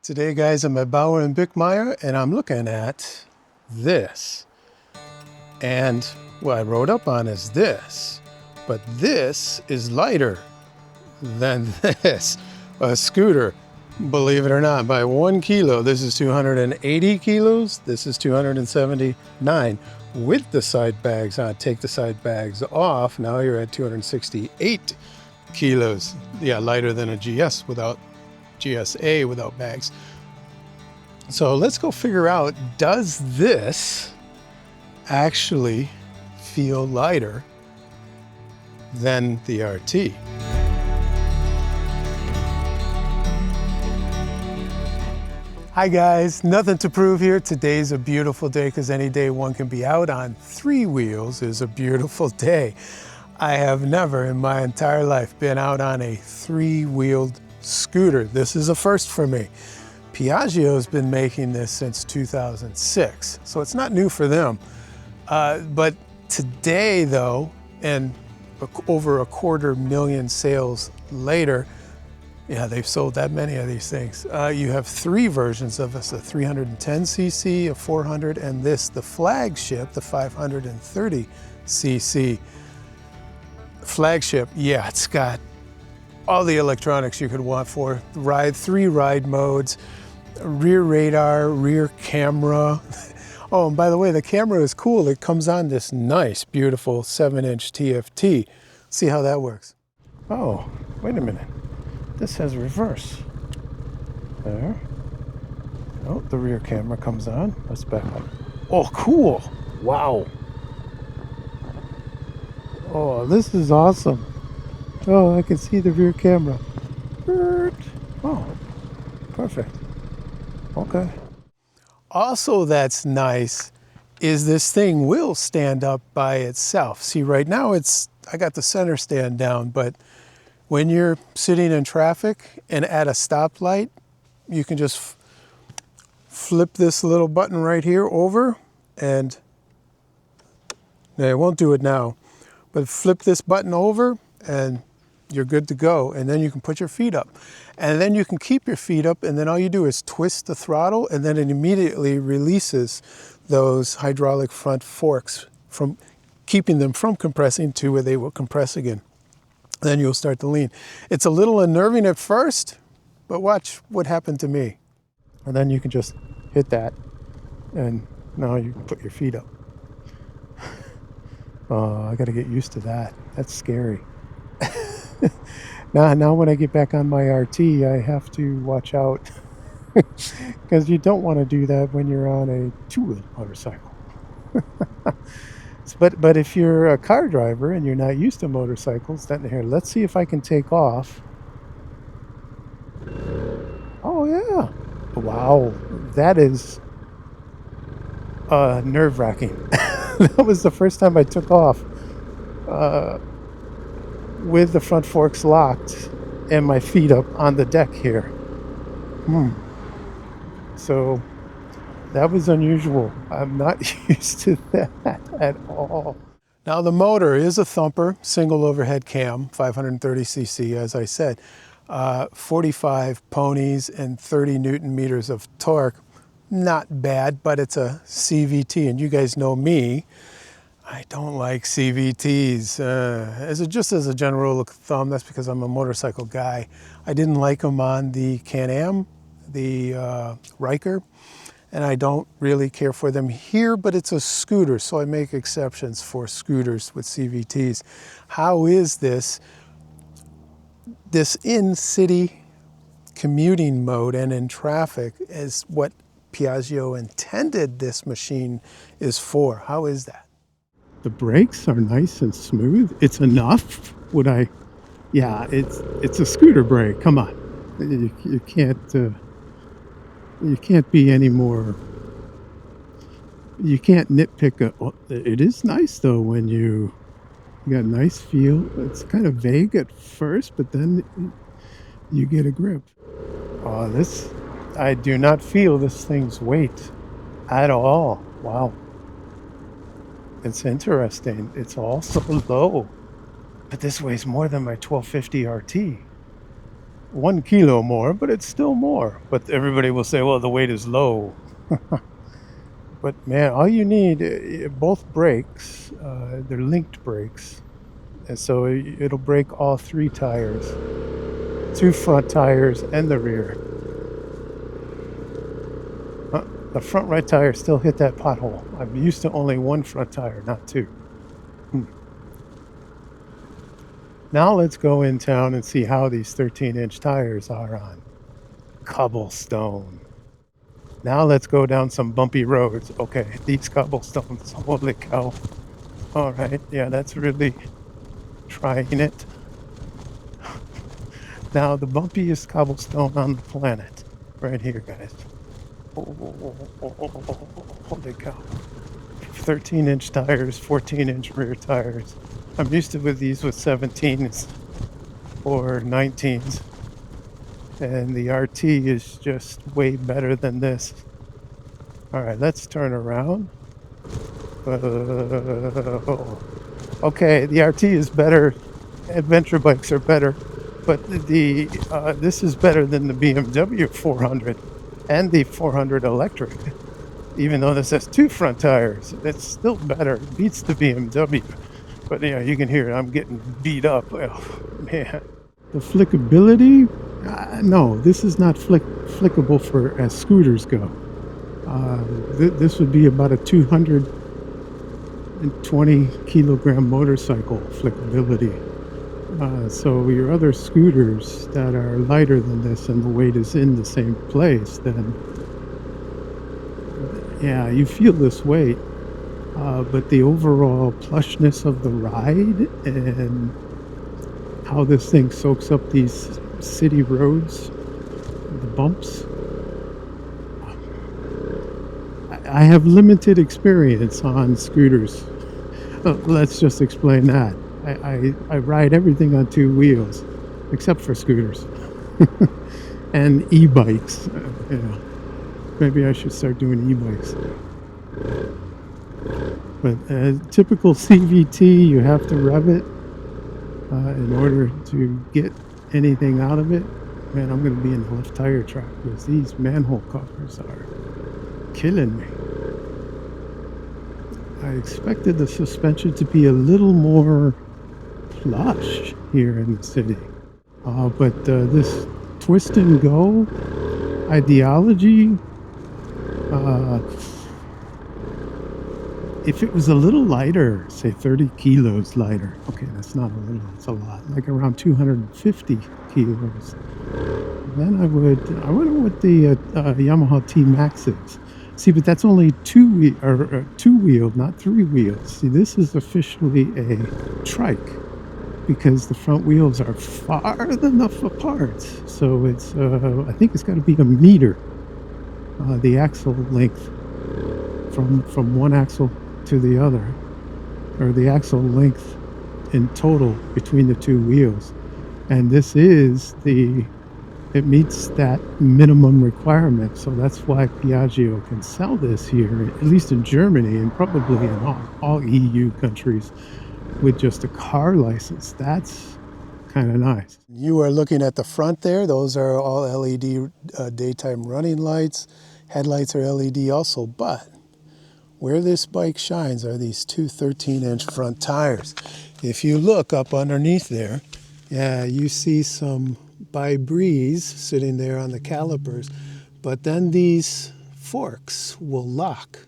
Today, guys, I'm at Bauer and Bickmeyer, and I'm looking at this. And what I wrote up on is this, but this is lighter than this. A scooter, believe it or not, by 1 kilo. This is 280 kilos. This is 279 with the side bags on. Take the side bags off. Now you're at 268 kilos. Yeah, lighter than a GS without GSA without bags. So let's go figure out, does this actually feel lighter than the RT? Hi guys, Nothing to Prove here. Today's a beautiful day because any day one can be out on 3 wheels is a beautiful day. I have never in my entire life been out on a 3-wheeled scooter. This is a first for me. Piaggio has been making this since 2006, so it's not new for them. But today though, and over 250,000 sales later, yeah, they've sold that many of these things. You have 3 versions of this, a 310cc, a 400, and this, the flagship, the 530cc. Flagship, yeah, it's got all the electronics you could want for ride, 3 ride modes, rear radar, rear camera. Oh, and by the way, the camera is cool. It comes on this nice, beautiful 7-inch TFT. See how that works. Oh, wait a minute. This has reverse. There. Oh, the rear camera comes on. Let's back up. Oh, cool. Wow. Oh, this is awesome. Oh, I can see the rear camera. Oh, perfect. Okay. Also, that's nice is this thing will stand up by itself. See, right now I got the center stand down, but when you're sitting in traffic and at a stoplight, you can just flip this little button right here over, and it won't do it now, but flip this button over and you're good to go. And then you can put your feet up. And then you can keep your feet up, and then all you do is twist the throttle, and then it immediately releases those hydraulic front forks, from keeping them from compressing to where they will compress again. Then you'll start to lean. It's a little unnerving at first, but watch what happened to me. And then you can just hit that, and now you can put your feet up. Oh, I gotta get used to that. That's scary. Now when I get back on my RT, I have to watch out because you don't want to do that when you're on a 2-wheel motorcycle. But if you're a car driver and you're not used to motorcycles, then here, let's see if I can take off. Oh yeah. Wow, that is nerve-wracking. That was the first time I took off with the front forks locked and my feet up on the deck here. So that was unusual. I'm not used to that at all. Now the motor is a thumper, single overhead cam, 530cc, as I said. 45 ponies and 30 Newton meters of torque. Not bad, but it's a CVT, and you guys know me. I don't like CVTs. Just as a general rule of thumb, that's because I'm a motorcycle guy. I didn't like them on the Can-Am, the Riker, and I don't really care for them here, but it's a scooter, so I make exceptions for scooters with CVTs. How is this in-city commuting mode and in traffic is what Piaggio intended this machine is for? How is that? The brakes are nice and smooth. It's enough. Yeah, it's a scooter brake. Come on, you can't be any more. You can't nitpick. It is nice though when you got a nice feel. It's kind of vague at first, but then you get a grip. Oh, I do not feel this thing's weight at all. Wow. It's interesting. It's also low, but this weighs more than my 1250 RT. 1 kilo more, but it's still more. But everybody will say, well, the weight is low. But man, all you need, both brakes, they're linked brakes. And so it'll brake all 3 tires, 2 front tires and the rear. The front right tire still hit that pothole. I'm used to only 1 front tire, not 2. Now let's go in town and see how these 13-inch tires are on cobblestone. Now let's go down some bumpy roads. Okay, these cobblestones, holy cow. All right, yeah, that's really trying it. Now the bumpiest cobblestone on the planet, right here, guys. Holy cow. 13-inch tires, 14-inch rear tires. I'm used to with these with 17s or 19s. And the RT is just way better than this. All right, let's turn around. Okay, the RT is better. Adventure bikes are better, but this is better than the BMW 400 and the 400 electric. Even though this has 2 front tires, it's still better. It beats the BMW. But yeah, you can hear it. I'm getting beat up. Oh, man. The flickability? No, this is not flickable for as scooters go. This would be about a 220 kilogram motorcycle flickability. So your other scooters that are lighter than this and the weight is in the same place, then yeah, you feel this weight. But the overall plushness of the ride and how this thing soaks up these city roads, the bumps. I have limited experience on scooters. Let's just explain that. I ride everything on 2 wheels, except for scooters and e-bikes. Maybe I should start doing e-bikes. But typical CVT, you have to rev it in order to get anything out of it. Man, I'm going to be in the left tire track because these manhole covers are killing me. I expected the suspension to be a little more plush here in the city. But this twist and go ideology, if it was a little lighter, say 30 kilos lighter, okay, that's not a little, it's a lot, like around 250 kilos, then I wonder what the Yamaha T-Maxes. See, but that's only two wheel, not 3 wheels. See, this is officially a trike because the front wheels are far enough apart. So it's, I think it's got to be a meter, the axle length from one axle to the other, or the axle length in total between the 2 wheels. And this is it meets that minimum requirement, so that's why Piaggio can sell this here, at least in Germany and probably in all EU countries with just a car license. That's kind of nice. You are looking at the front there. Those are all LED daytime running lights. Headlights are LED also, but where this bike shines are these 2 13-inch front tires. If you look up underneath there, yeah, you see some by breeze sitting there on the calipers, but then these forks will lock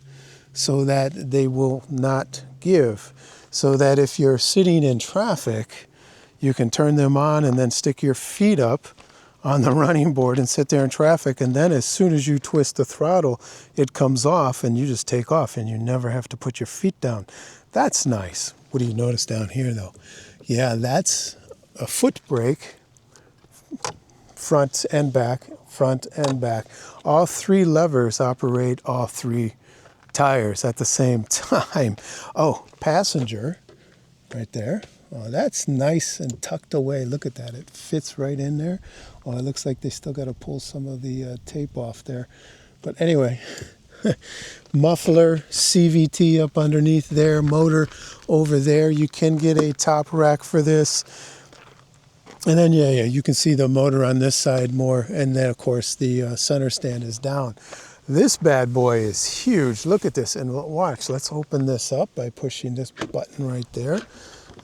so that they will not give, so that if you're sitting in traffic, you can turn them on and then stick your feet up on the running board and sit there in traffic, and then as soon as you twist the throttle, it comes off and you just take off and you never have to put your feet down. That's nice. What do you notice down here though? Yeah, that's a foot brake, front and back, front and back. All 3 levers operate all 3 tires at the same time. Oh, passenger right there. Oh, that's nice and tucked away. Look at that. It fits right in there. Oh, it looks like they still got to pull some of the tape off there. But anyway, muffler, CVT up underneath there, motor over there. You can get a top rack for this. And then, yeah, you can see the motor on this side more. And then, of course, the center stand is down. This bad boy is huge. Look at this. And watch, let's open this up by pushing this button right there.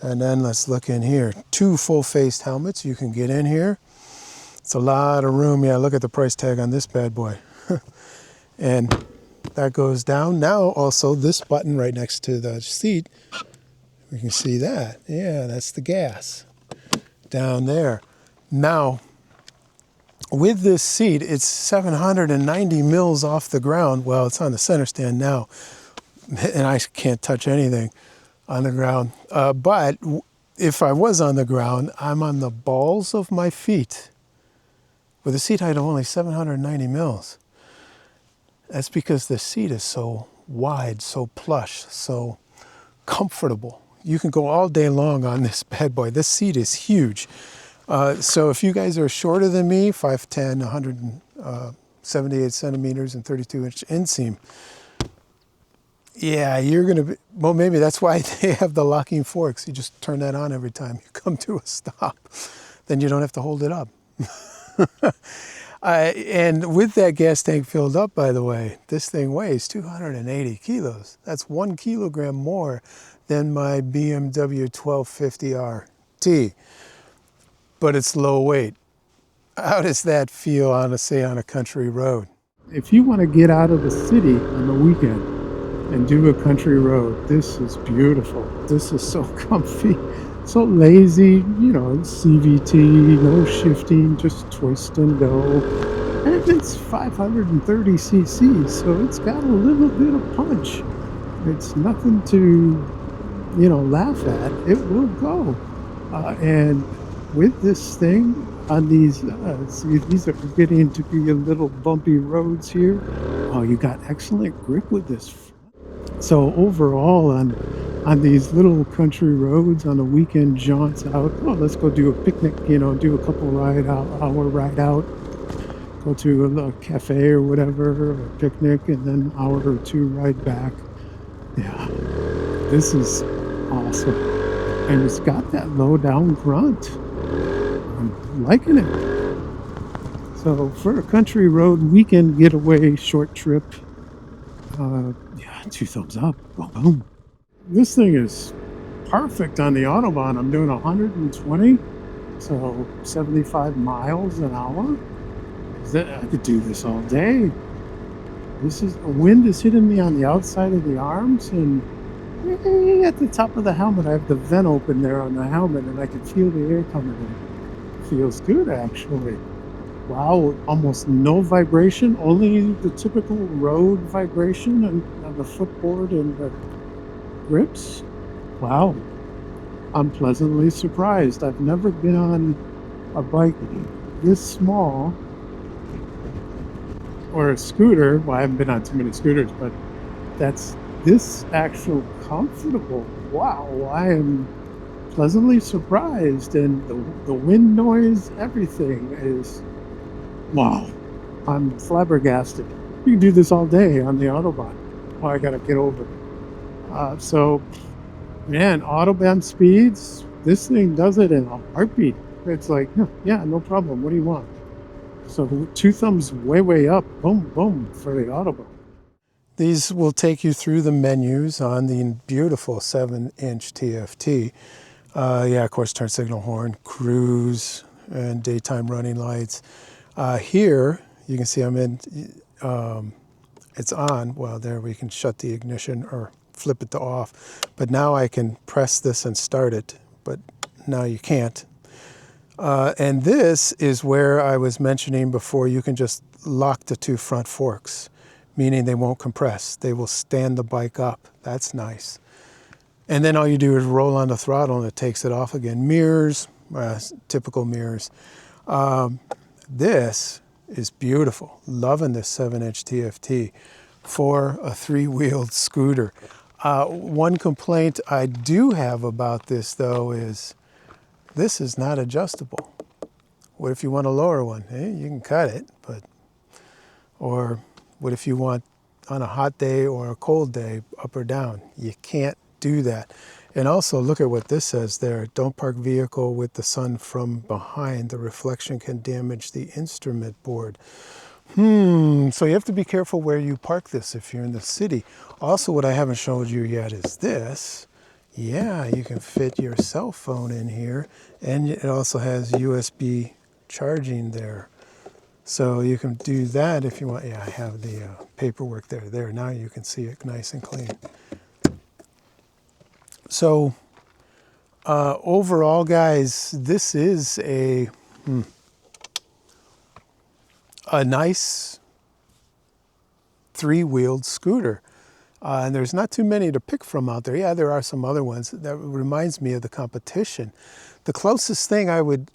And then let's look in here. 2 full-faced helmets. You can get in here. It's a lot of room. Yeah, look at the price tag on this bad boy. And that goes down. Now, also, this button right next to the seat, we can see that. Yeah, that's the gas down there. Now, with this seat, it's 790 mils off the ground. Well, it's on the center stand now, and I can't touch anything on the ground. But if I was on the ground, I'm on the balls of my feet with a seat height of only 790 mils. That's because the seat is so wide, so plush, so comfortable. You can go all day long on this bad boy. This seat is huge. So if you guys are shorter than me, 5'10", 178 centimeters and 32-inch inseam, yeah, you're going to be, well, maybe that's why they have the locking forks. You just turn that on every time you come to a stop. Then you don't have to hold it up. And with that gas tank filled up, by the way, this thing weighs 280 kilos. That's 1 kilogram more than my BMW 1250 RT. But it's low weight. How does that feel on a country road? If you want to get out of the city on the weekend and do a country road, this is beautiful. This is so comfy, so lazy, you know, CVT, no shifting, just twist and go. And it's 530 cc, so it's got a little bit of punch. It's nothing to, you know, laugh at. It will go. And with this thing on these, see, these are getting to be a little bumpy roads here. Oh, you got excellent grip with this. So overall, on these little country roads, on the weekend jaunts out, oh, let's go do a picnic, you know, do a couple hour ride out, go to a cafe or whatever, or a picnic, and then an hour or 2 ride back. Yeah, this is awesome. And it's got that low down grunt. I'm liking it. So for a country road weekend getaway short trip, yeah, 2 thumbs up. Boom, boom. This thing is perfect on the Autobahn. I'm doing 120, so 75 miles an hour. I could do this all day. This is, wind is hitting me on the outside of the arms, and at the top of the helmet, I have the vent open there on the helmet, and I can feel the air coming in. Feels good, actually. Wow, almost no vibration, only the typical road vibration on the footboard and the grips. Wow, I'm pleasantly surprised. I've never been on a bike this small, or a scooter. Well, I haven't been on too many scooters, but that's this actual comfortable. Wow, I am pleasantly surprised, and the wind noise, everything is, wow, I'm flabbergasted. You can do this all day on the Autobahn. Oh, I gotta get over. So, man, Autobahn speeds, this thing does it in a heartbeat. It's like, yeah, no problem. What do you want? So 2 thumbs way up, boom, boom, for the Autobahn. These will take you through the menus on the beautiful 7-inch TFT. Yeah, of course, turn signal, horn, cruise, and daytime running lights. Here, you can see I'm in, it's on. Well, there we can shut the ignition or flip it to off. But now I can press this and start it, but now you can't. And this is where I was mentioning before, you can just lock the 2 front forks, meaning they won't compress. They will stand the bike up. That's nice. And then all you do is roll on the throttle and it takes it off again. Mirrors, typical mirrors. This is beautiful. Loving this 7-inch TFT for a 3-wheeled scooter. One complaint I do have about this, though, is this is not adjustable. What if you want a lower one? You can cut it, but, or what if you want on a hot day or a cold day, up or down? You can't do that. And also look at what this says there. Don't park vehicle with the sun from behind. The reflection can damage the instrument board. So you have to be careful where you park this if you're in the city. Also, what I haven't showed you yet is this. Yeah, you can fit your cell phone in here, and it also has USB charging there. So you can do that if you want. Yeah, I have the paperwork there. There, now you can see it nice and clean. So overall, guys, this is a nice three-wheeled scooter. And there's not too many to pick from out there. Yeah, there are some other ones. That reminds me of the competition. The closest thing I would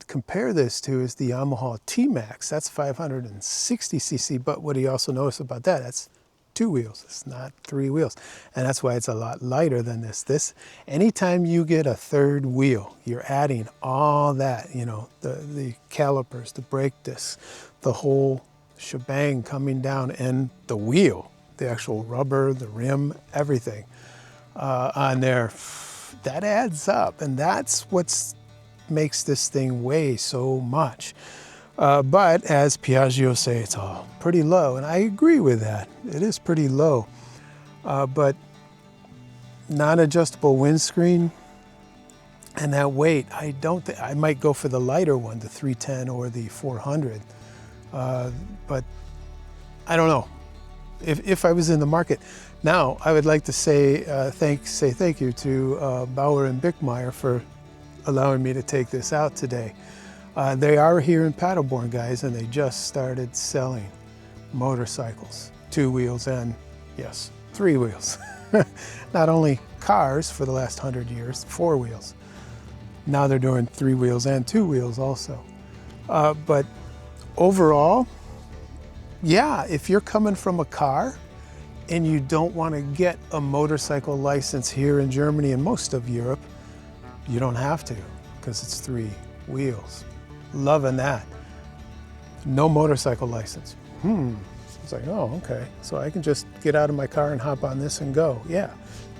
compare this to is the Yamaha T-Max. That's 560 cc, but what do you also notice about that? That's two wheels, it's not three wheels. And that's why it's a lot lighter than this. Anytime you get a third wheel, you're adding all that, you know, the calipers, the brake discs, the whole shebang coming down, and the wheel, the actual rubber, the rim, everything on there. That adds up, and that's what makes this thing weigh so much. But as Piaggio say, it's all pretty low, and I agree with that. It is pretty low. But non-adjustable windscreen and that weight, I might go for the lighter one, the 310 or the 400. But I don't know. If I was in the market. Now, I would like to say thank you to Bauer and Bickmeyer for allowing me to take this out today. They are here in Paderborn, guys, and they just started selling motorcycles, two wheels and, yes, three wheels. Not only cars for the last 100 years, four wheels. Now they're doing three wheels and two wheels also. But overall, yeah, if you're coming from a car and you don't want to get a motorcycle license here in Germany and most of Europe, you don't have to, because it's three wheels. Loving that. No motorcycle license. It's like, oh, okay. So I can just get out of my car and hop on this and go. Yeah.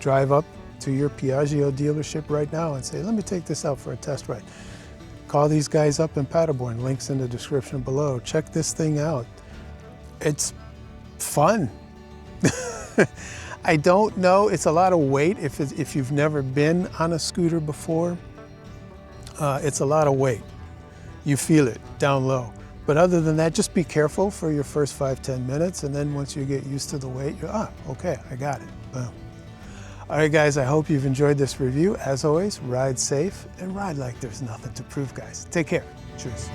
Drive up to your Piaggio dealership right now and say, let me take this out for a test ride. Call these guys up in Paderborn. Links in the description below. Check this thing out. It's fun. I don't know, it's a lot of weight if you've never been on a scooter before. It's a lot of weight. You feel it down low. But other than that, just be careful for your first 5-10 minutes, and then once you get used to the weight, you're, okay, I got it. Boom. All right, guys, I hope you've enjoyed this review. As always, ride safe and ride like there's nothing to prove, guys. Take care. Cheers.